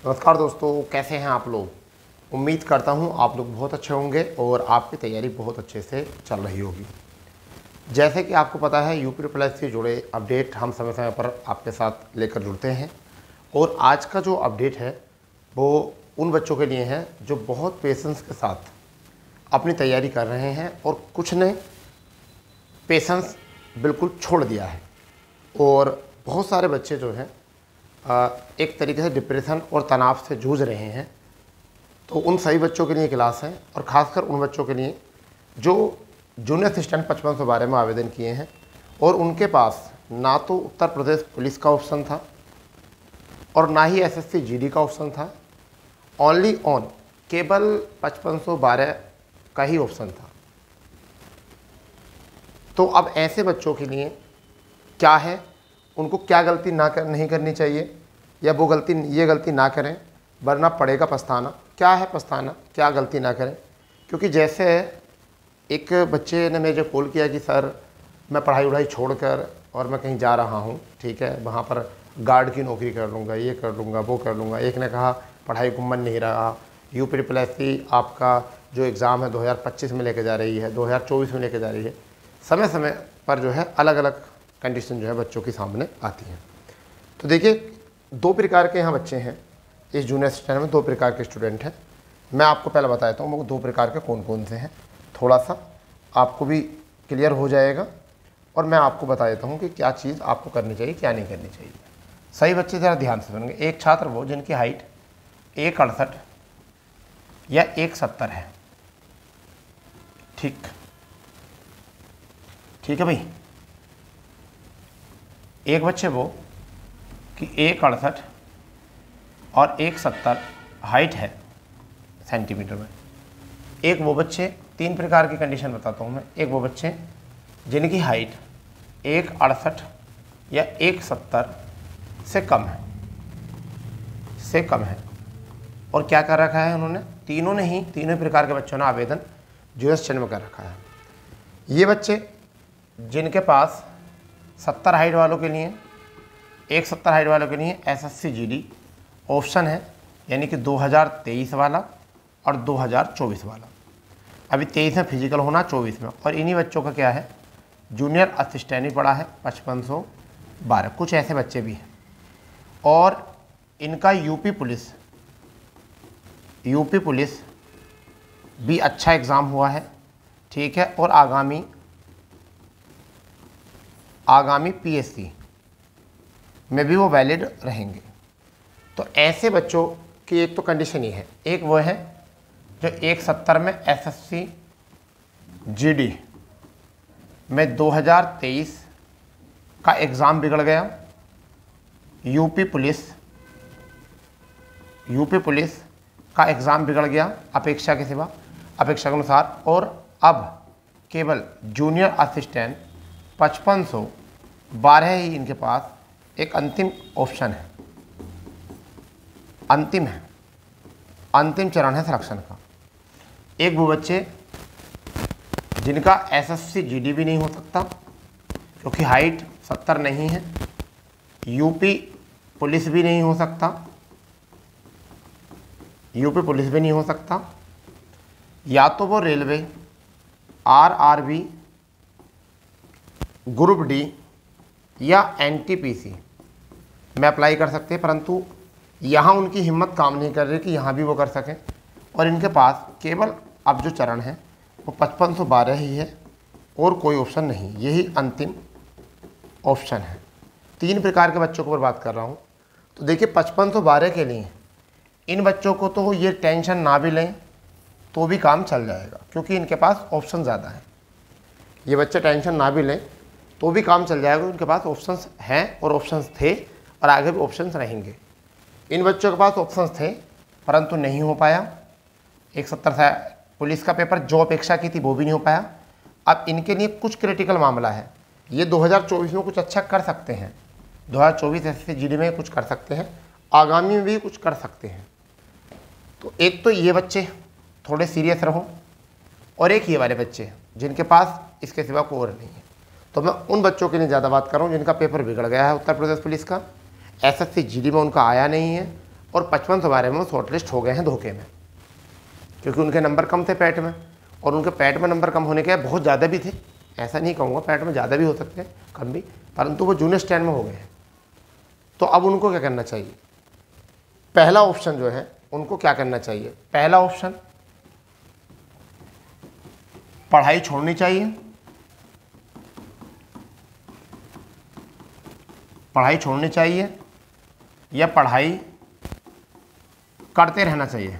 नमस्कार दोस्तों, कैसे हैं आप लोग। उम्मीद करता हूं आप लोग बहुत अच्छे होंगे और आपकी तैयारी बहुत अच्छे से चल रही होगी। जैसे कि आपको पता है, यूपी प्लस से जुड़े अपडेट हम समय समय पर आपके साथ लेकर जुड़ते हैं। और आज का जो अपडेट है वो उन बच्चों के लिए है जो बहुत पेशेंस के साथ अपनी तैयारी कर रहे हैं और कुछ ने पेशेंस बिल्कुल छोड़ दिया है। और बहुत सारे बच्चे जो हैं एक तरीके से डिप्रेशन और तनाव से जूझ रहे हैं। तो उन सभी बच्चों के लिए क्लास है, और ख़ासकर उन बच्चों के लिए जो जूनियर असिस्टेंट 5512 में आवेदन किए हैं और उनके पास ना तो उत्तर प्रदेश पुलिस का ऑप्शन था और ना ही एसएससी जीडी का ऑप्शन था। ओनली ऑन केवल 5512 का ही ऑप्शन था। तो अब ऐसे बच्चों के लिए क्या है, उनको क्या गलती नहीं करनी चाहिए, या वो ये गलती ना करें वरना पड़ेगा पछताना। क्या है पछताना, क्या गलती ना करें। क्योंकि जैसे एक बच्चे ने मुझे कॉल किया कि सर मैं पढ़ाई छोड़कर और मैं कहीं जा रहा हूँ, ठीक है, वहाँ पर गार्ड की नौकरी कर लूँगा, ये कर लूँगा, वो कर लूँगा। एक ने कहा पढ़ाई को मन नहीं रहा, यूपी प्लस आपका जो एग्ज़ाम है 2025 में लेके जा रही है, 2024 में लेके जा रही है। समय समय पर जो है अलग अलग कंडीशन जो है बच्चों के सामने आती हैं। तो देखिए, दो प्रकार के यहाँ बच्चे हैं इस जूनियर असिस्टेंट में, दो प्रकार के स्टूडेंट हैं। मैं आपको पहले बता देता हूँ वो दो प्रकार के कौन कौन से हैं, थोड़ा सा आपको भी क्लियर हो जाएगा। और मैं आपको बता देता हूँ कि क्या चीज़ आपको करनी चाहिए, क्या नहीं करनी चाहिए। सही बच्चे ज़रा ध्यान से सुनेंगे। एक छात्र वो जिनकी हाइट 168 या 170 है। ठीक है भाई। एक बच्चे वो कि 168 और 170 हाइट है सेंटीमीटर में। एक वो बच्चे, तीन प्रकार की कंडीशन बताता हूँ मैं। एक वो बच्चे जिनकी हाइट 168 या 170 से कम है, और क्या कर रखा है उन्होंने, तीनों प्रकार के बच्चों ने आवेदन यूएस में कर रखा है। ये बच्चे जिनके पास 70 हाइट वालों के लिए, 170 हाइट वालों के लिए एसएससी जीडी ऑप्शन है, यानी कि 2023 वाला और 2024 वाला। अभी 23 में फिजिकल होना, 24 में। और इन्हीं बच्चों का क्या है, जूनियर असिस्टेंट ही पड़ा है 5512। कुछ ऐसे बच्चे भी हैं। और इनका यूपी पुलिस भी अच्छा एग्ज़ाम हुआ है, ठीक है, और आगामी पीएससी में भी वो वैलिड रहेंगे। तो ऐसे बच्चों की एक तो कंडीशन ही है। एक वो है जो 170 में एसएससी जीडी में 2023 का एग्ज़ाम बिगड़ गया, यूपी पुलिस का एग्ज़ाम बिगड़ गया अपेक्षा के अनुसार, और अब केवल जूनियर असिस्टेंट 5512 ही इनके पास एक अंतिम ऑप्शन है, अंतिम चरण है सिलेक्शन का। एक वो बच्चे जिनका एसएससी जीडी भी नहीं हो सकता क्योंकि हाइट 70 नहीं है, यूपी पुलिस भी नहीं हो सकता, या तो वो रेलवे, आरआरबी, ग्रुप डी या एनटीपीसी में अप्लाई कर सकते हैं, परंतु यहाँ उनकी हिम्मत काम नहीं कर रही कि यहाँ भी वो कर सकें। और इनके पास केवल अब जो चरण है वो 5512 ही है और कोई ऑप्शन नहीं, यही अंतिम ऑप्शन है। तीन प्रकार के बच्चों को बात कर रहा हूँ। तो देखिए, 5512 के लिए इन बच्चों को तो ये टेंशन ना भी लें तो भी काम चल जाएगा, क्योंकि इनके पास ऑप्शन ज़्यादा है। ये बच्चे टेंशन ना भी लें तो भी काम चल जाएगा, उनके पास ऑप्शंस हैं और ऑप्शंस थे और आगे भी ऑप्शंस रहेंगे। इन बच्चों के पास ऑप्शंस थे परंतु नहीं हो पाया। 170 से पुलिस का पेपर जो अपेक्षा की थी वो भी नहीं हो पाया। अब इनके लिए कुछ क्रिटिकल मामला है। ये 2024 में कुछ अच्छा कर सकते हैं, 2024 एसएससी जीडी में कुछ कर सकते हैं, आगामी में भी कुछ कर सकते हैं। तो एक तो ये बच्चे थोड़े सीरियस रहो, और एक ये वाले बच्चे जिनके पास इसके सिवा कोई और नहीं है। तो मैं उन बच्चों के लिए ज़्यादा बात कर रहा हूँ जिनका पेपर बिगड़ गया है उत्तर प्रदेश पुलिस का, एसएससी जीडी में उनका आया नहीं है और 5512 में वो शॉर्टलिस्ट हो गए हैं धोखे में, क्योंकि उनके नंबर कम थे पैट में, और उनके पैट में नंबर कम होने के बहुत ज़्यादा भी थे, ऐसा नहीं कहूँगा, पैट में ज़्यादा भी हो सकते हैं कम भी, परंतु वो जूनियर स्टैंड में हो गए हैं। तो अब उनको क्या करना चाहिए? पहला ऑप्शन जो है उनको क्या करना चाहिए? पहला ऑप्शन पढ़ाई छोड़नी चाहिए, पढ़ाई छोड़नी चाहिए या पढ़ाई करते रहना चाहिए?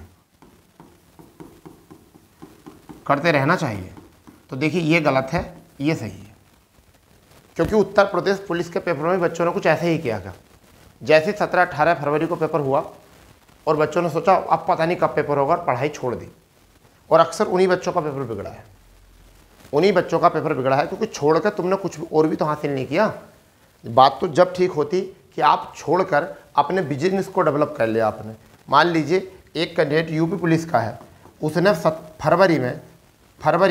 करते रहना चाहिए। तो देखिए ये गलत है, ये सही है, क्योंकि उत्तर प्रदेश पुलिस के पेपरों में बच्चों ने कुछ ऐसे ही किया था। जैसे 17-18 फरवरी को पेपर हुआ और बच्चों ने सोचा अब पता नहीं कब पेपर होगा और पढ़ाई छोड़ दी, और अक्सर उन्हीं बच्चों का पेपर बिगड़ा है, उन्हीं बच्चों का पेपर बिगड़ा है, क्योंकि छोड़कर तुमने कुछ और भी तो हासिल नहीं किया। बात तो जब ठीक होती कि आप छोड़कर अपने बिजनेस को डेवलप कर लिया आपने। मान लीजिए एक कैंडिडेट यूपी पुलिस का है, उसने फरवरी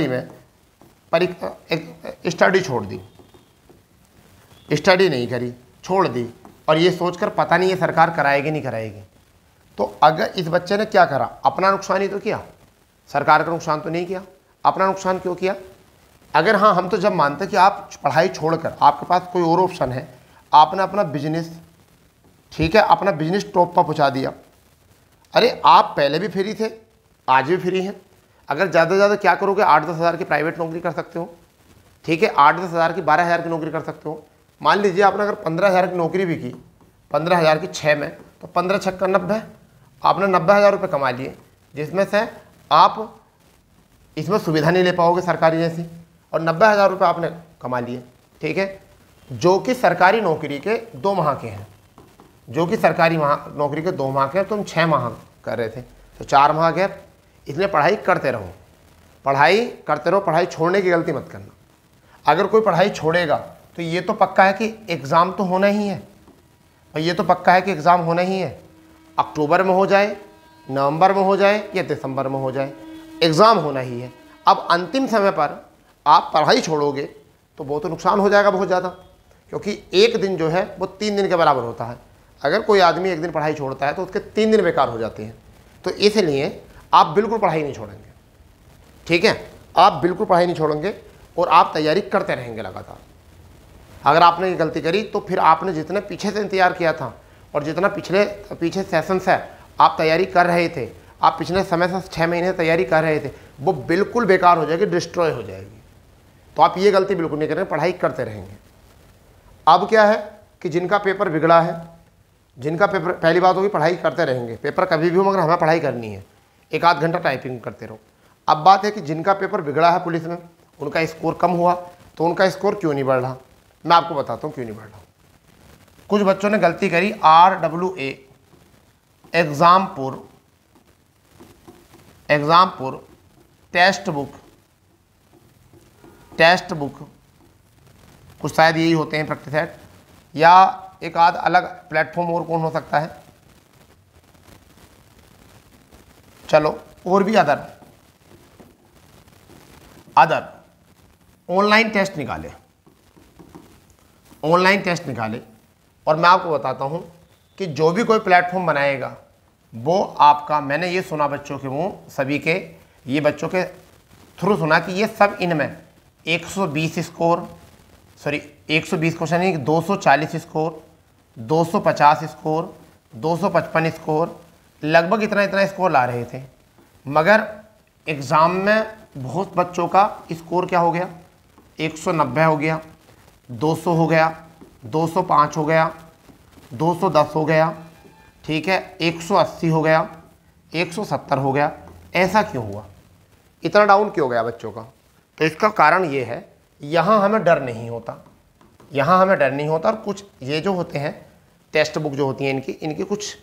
में स्टडी छोड़ दी, स्टडी नहीं करी, छोड़ दी, और ये सोचकर पता नहीं ये सरकार कराएगी नहीं कराएगी। तो अगर इस बच्चे ने क्या करा? अपना नुकसान ही तो किया, सरकार का नुकसान तो नहीं किया। अपना नुकसान क्यों किया? अगर हाँ, हम तो जब मानते कि आप पढ़ाई छोड़कर आपके पास कोई और ऑप्शन है, आपने अपना बिजनेस, ठीक है, अपना बिजनेस टॉप पर पहुँचा दिया। अरे आप पहले भी फ्री थे, आज भी फ्री हैं। अगर ज़्यादा से ज़्यादा क्या करोगे? 8-10 हज़ार की प्राइवेट नौकरी कर सकते हो, ठीक है, 8-10 हज़ार की 12 हज़ार की नौकरी कर सकते हो। मान लीजिए आपने अगर 15 हज़ार की नौकरी भी की, 15 हज़ार की 6 में, तो 15 छक्का 90, आपने 90 हज़ार रुपये कमा लिए, जिसमें से आप इसमें सुविधा नहीं ले पाओगे सरकारी जैसी, और 90 हज़ार रुपये आपने कमा लिए, ठीक है, जो कि सरकारी नौकरी के 2 माह के हैं, जो कि सरकारी नौकरी के 2 माह के हैं, तुम 6 माह कर रहे थे, तो 4 माह गैप। इसलिए पढ़ाई करते रहो, पढ़ाई करते रहो, पढ़ाई छोड़ने की गलती मत करना। अगर कोई पढ़ाई छोड़ेगा तो ये तो पक्का है कि एग्ज़ाम तो होना ही है, और ये तो पक्का है कि एग्ज़ाम होना ही है, अक्टूबर में हो जाए, नवंबर में हो जाए या दिसंबर में हो जाए, एग्ज़ाम होना ही है। अब अंतिम समय पर आप पढ़ाई छोड़ोगे तो बहुत तो नुकसान हो जाएगा, बहुत ज़्यादा, क्योंकि एक दिन जो है वो 3 दिन के बराबर होता है। अगर कोई आदमी एक दिन पढ़ाई छोड़ता है तो उसके 3 दिन बेकार हो जाते हैं। तो इसलिए आप बिल्कुल पढ़ाई नहीं छोड़ेंगे, ठीक है, आप बिल्कुल पढ़ाई नहीं छोड़ेंगे और आप तैयारी करते रहेंगे लगातार। अगर आपने ये गलती करी तो फिर आपने जितने पीछे से इंतजार किया था और जितना पीछे सेशन से आप तैयारी कर रहे थे, आप पिछले समय से 6 महीने तैयारी कर रहे थे, वो बिल्कुल बेकार हो जाएगी, डिस्ट्रॉय हो जाएगी। तो आप ये गलती बिल्कुल नहीं करेंगे, पढ़ाई करते रहेंगे। अब क्या है कि जिनका पेपर बिगड़ा है, जिनका पेपर, पहली बात होगी पढ़ाई करते रहेंगे, पेपर कभी भी हो मगर हमें पढ़ाई करनी है, 1-8 घंटा टाइपिंग करते रहो। अब बात है कि जिनका पेपर बिगड़ा है पुलिस में, उनका स्कोर कम हुआ, तो उनका स्कोर क्यों नहीं बढ़ रहा? मैं आपको बताता हूँ क्यों नहीं बढ़ रहा। कुछ बच्चों ने गलती करी, RWA एग्जामपुर टेस्ट बुक कुछ शायद यही होते हैं, प्रैक्टिस सेट, या एक आध अलग प्लेटफॉर्म और कौन हो सकता है, चलो और भी अदर ऑनलाइन टेस्ट निकाले, और मैं आपको बताता हूं कि जो भी कोई प्लेटफॉर्म बनाएगा वो आपका, मैंने ये सुना बच्चों के मुंह, सभी के, ये बच्चों के थ्रू सुना कि ये सब इनमें 120 स्कोर, सॉरी 120 क्वेश्चन नहीं, 240 स्कोर, 250 स्कोर, 255 स्कोर, लगभग इतना स्कोर ला रहे थे। मगर एग्ज़ाम में बहुत बच्चों का स्कोर क्या हो गया, 190 हो गया, 200 हो गया, 205 हो गया, 210 हो गया, ठीक है, 180 हो गया, 170 हो गया। ऐसा क्यों हुआ? इतना डाउन क्यों गया बच्चों का? तो इसका कारण ये है, यहाँ हमें डर नहीं होता, और कुछ ये जो होते हैं टेक्स्ट बुक जो होती हैं इनकी कुछ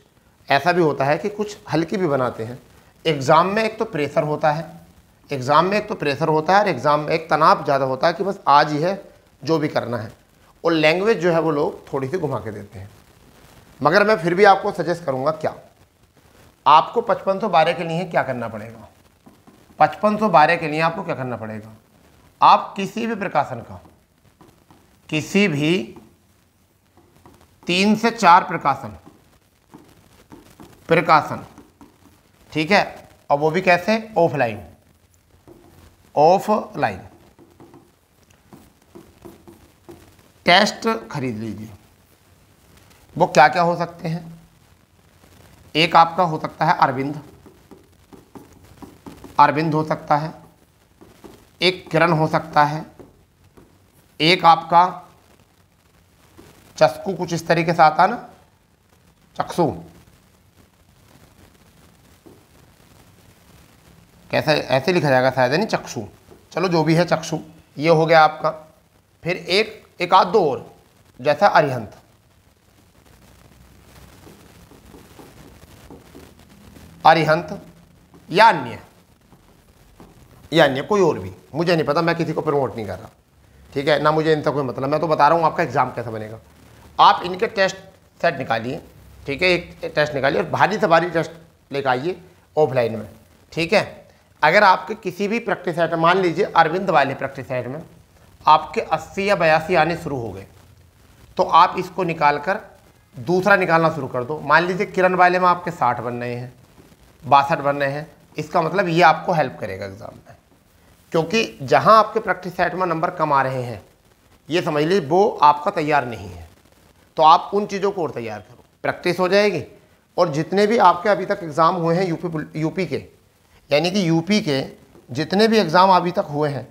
ऐसा भी होता है कि कुछ हल्की भी बनाते हैं। एग्ज़ाम में एक तो प्रेशर होता है, और एग्ज़ाम में एक तनाव ज़्यादा होता है कि बस आज ही है जो भी करना है, और लैंग्वेज जो है वो लोग थोड़ी सी घुमा के देते हैं। मगर मैं फिर भी आपको सजेस्ट करूँगा, क्या आपको 5512 के लिए क्या करना पड़ेगा? 5512 के लिए आपको क्या करना पड़ेगा? आप किसी भी प्रकाशन का, किसी भी 3 से 4 प्रकाशन, प्रिकॉशन, ठीक है, और वो भी कैसे, ऑफलाइन, ऑफलाइन। टेस्ट खरीद लीजिए। वो क्या क्या हो सकते हैं, एक आपका हो सकता है अरविंद, अरविंद हो सकता है, एक किरण हो सकता है, एक आपका चस्कू, कुछ इस तरीके से आता है ना, चक्षु, कैसे ऐसे लिखा जाएगा शायद, नहीं चक्षु, चलो जो भी है चक्षु, ये हो गया आपका। फिर एक आध दो और, जैसा अरिहंत, अरिहंत या अन्य, या अन्य कोई और भी, मुझे नहीं पता, मैं किसी को प्रमोट नहीं कर रहा, ठीक है ना, मुझे इनसे कोई मतलब, मैं तो बता रहा हूँ आपका एग्जाम कैसा बनेगा। आप इनके टेस्ट सेट निकालिए, ठीक है, एक टेस्ट निकालिए और भारी से भारी टेस्ट लेकर आइए ऑफलाइन में, ठीक है। अगर आपके किसी भी प्रैक्टिस सेट में, मान लीजिए अरविंद वाले प्रैक्टिस सेट में आपके 80 या 82 आने शुरू हो गए, तो आप इसको निकाल कर दूसरा निकालना शुरू कर दो। मान लीजिए किरण वाले में आपके 60 बन रहे हैं, 62 बन रहे हैं, इसका मतलब ये आपको हेल्प करेगा एग्जाम में, क्योंकि जहां आपके प्रैक्टिस सेट में नंबर कम आ रहे हैं, ये समझ लीजिए वो आपका तैयार नहीं है, तो आप उन चीज़ों को और तैयार करो, प्रैक्टिस हो जाएगी। और जितने भी आपके अभी तक एग्ज़ाम हुए हैं यूपी के, यानी कि यूपी के जितने भी एग्ज़ाम अभी तक हुए हैं,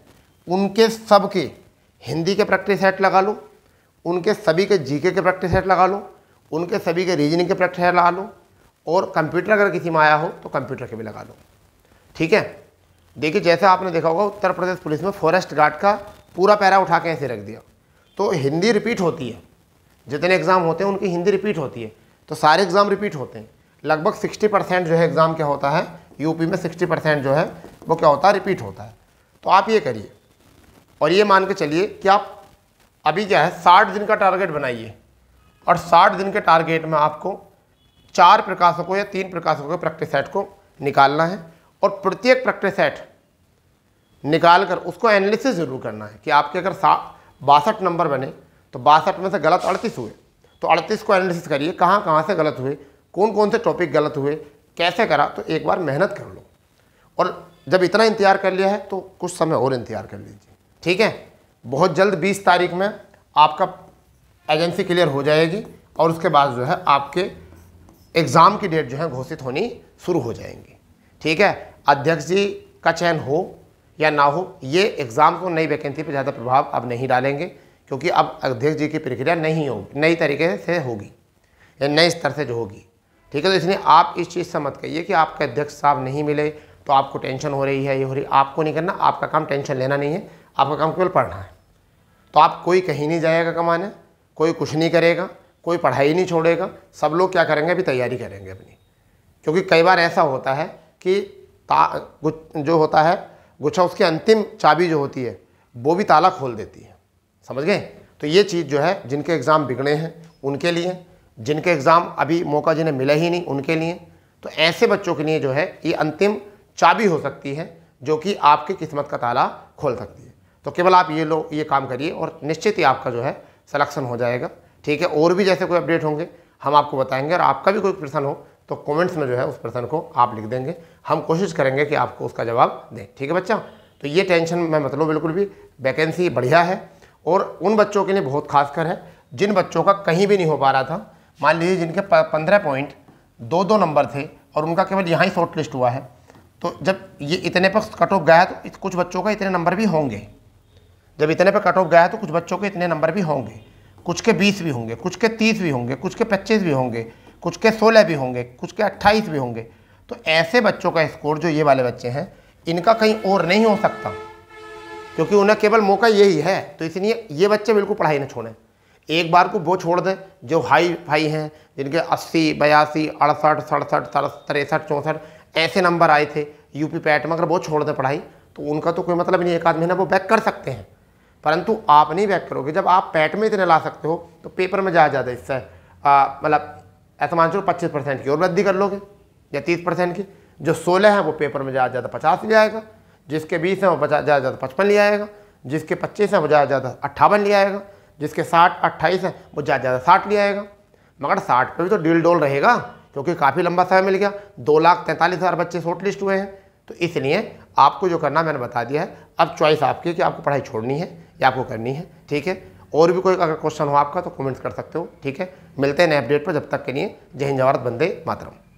उनके सब के हिंदी के प्रैक्टिस सेट लगा लो, उनके सभी के जीके के प्रैक्टिस सेट लगा लो, उनके सभी के रीजनिंग के प्रैक्टिस सेट लगा लो, और कंप्यूटर अगर किसी में आया हो तो कंप्यूटर के भी लगा लो, ठीक है। देखिए जैसे आपने देखा होगा उत्तर प्रदेश पुलिस में फॉरेस्ट गार्ड का पूरा पैरा उठा के ऐसे रख दिया, तो हिंदी रिपीट होती है, जितने एग्ज़ाम होते हैं उनकी हिंदी रिपीट होती है, तो सारे एग्ज़ाम रिपीट होते हैं। लगभग 60% जो है एग्ज़ाम क्या होता है यूपी में, 60% जो है वो क्या होता है, रिपीट होता है। तो आप ये करिए और ये मान के चलिए कि आप अभी क्या है 60 दिन का टारगेट बनाइए, और 60 दिन के टारगेट में आपको 4 प्रकाशकों या 3 प्रकाशकों के प्रैक्टिस सेट को निकालना है, और प्रत्येक प्रैक्टिस सेट निकाल कर उसको एनालिसिस जरूर करना है कि आपके अगर 62 नंबर बने तो 62 में से गलत 38 हुए, तो 38 को एनालिसिस करिए, कहाँ कहाँ से गलत हुए, कौन कौन से टॉपिक गलत हुए, कैसे करा। तो एक बार मेहनत कर लो, और जब इतना इंतजार कर लिया है तो कुछ समय और इंतजार कर लीजिए, ठीक है। बहुत जल्द 20 तारीख में आपका एजेंसी क्लियर हो जाएगी, और उसके बाद जो है आपके एग्ज़ाम की डेट जो है घोषित होनी शुरू हो जाएंगी, ठीक है। अध्यक्ष जी का चयन हो या ना हो, ये एग्ज़ाम को नई वैकेंसी पर ज़्यादा प्रभाव अब नहीं डालेंगे, क्योंकि अब अध्यक्ष जी की प्रक्रिया नहीं होगी, नई तरीके से होगी या नए स्तर से जो होगी, ठीक है। तो इसलिए आप इस चीज़ से मत कहिए कि आपके अध्यक्ष साहब नहीं मिले तो आपको टेंशन हो रही है, ये हो रही, आपको नहीं करना, आपका काम टेंशन लेना नहीं है, आपका काम केवल पढ़ना है। तो आप कोई कहीं नहीं जाएगा कमाने, कोई कुछ नहीं करेगा, कोई पढ़ाई नहीं छोड़ेगा, सब लोग क्या करेंगे, अभी तैयारी करेंगे अपनी, क्योंकि कई बार ऐसा होता है कि जो होता है गुच्छा, उसकी अंतिम चाबी जो होती है वो भी ताला खोल देती है, समझ गए। तो ये चीज़ जो है जिनके एग्ज़ाम बिगड़े हैं उनके लिए, जिनके एग्ज़ाम अभी मौका जिन्हें मिला ही नहीं उनके लिए, तो ऐसे बच्चों के लिए जो है ये अंतिम चाबी हो सकती है जो कि आपकी किस्मत का ताला खोल सकती है। तो केवल आप ये काम करिए और निश्चित ही आपका जो है सिलेक्शन हो जाएगा, ठीक है। और भी जैसे कोई अपडेट होंगे हम आपको बताएंगे, और आपका भी कोई प्रश्न हो तो कमेंट्स में जो है उस प्रश्न को आप लिख देंगे, हम कोशिश करेंगे कि आपको उसका जवाब दें, ठीक है बच्चा। तो ये टेंशन में मतलब बिल्कुल भी, वैकेंसी बढ़िया है, और उन बच्चों के लिए बहुत खासकर है जिन बच्चों का कहीं भी नहीं हो पा रहा था। मान लीजिए जिनके 15.22 नंबर थे और उनका केवल यहाँ ही शॉर्ट लिस्ट हुआ है, तो जब ये इतने पर कट ऑफ गया है तो कुछ बच्चों का इतने नंबर भी होंगे, जब इतने पर कट ऑफ गया है तो कुछ बच्चों के इतने नंबर भी होंगे, कुछ के 20 भी होंगे, कुछ के 30 भी होंगे, कुछ के 25 भी होंगे, कुछ के 16 भी होंगे, कुछ के 28 भी होंगे। तो ऐसे बच्चों का स्कोर जो ये वाले बच्चे हैं इनका कहीं और नहीं हो सकता, क्योंकि उन्हें केवल मौका यही है। तो इसलिए ये बच्चे बिल्कुल पढ़ाई न छोड़ें, एक बार को वो छोड़ दें जो हाई फाई हैं, जिनके 80, 82, 68, 67, 63, 64 ऐसे नंबर आए थे यूपी पैट में, अगर वो छोड़ दें पढ़ाई तो उनका तो कोई मतलब नहीं, एक आध महीना वो बैक कर सकते हैं, परंतु आप नहीं बैक करोगे। जब आप पैट में इतने ला सकते हो तो पेपर में ज़्यादा इससे मतलब ऐसा मान चलो 25% की और वृद्धि कर लोगे या 30% की। जो 16 है वो पेपर में ज़्यादा 50 ले आएगा, जिसके 20 हैं वो ज़्यादा 55 ले आएगा, जिसके 25 हैं वो ज़्यादा 58 ले आएगा, जिसके 28 हैं वो ज़्यादा 60 ले आएगा। मगर 60 पे भी तो डील डोल रहेगा, क्योंकि काफ़ी लंबा समय मिल गया, 2,43,000 बच्चे शॉर्ट लिस्ट हुए हैं। तो इसलिए आपको जो करना मैंने बता दिया है। अब चॉइस आपकी है कि आपको पढ़ाई छोड़नी है या आपको करनी है। ठीक है, और भी कोई अगर क्वेश्चन हो आपका तो कमेंट्स कर सकते हो। ठीक है, मिलते हैं नए अपडेट पर, जब तक के लिए जय हिंद, जय भारत, वंदे मातरम।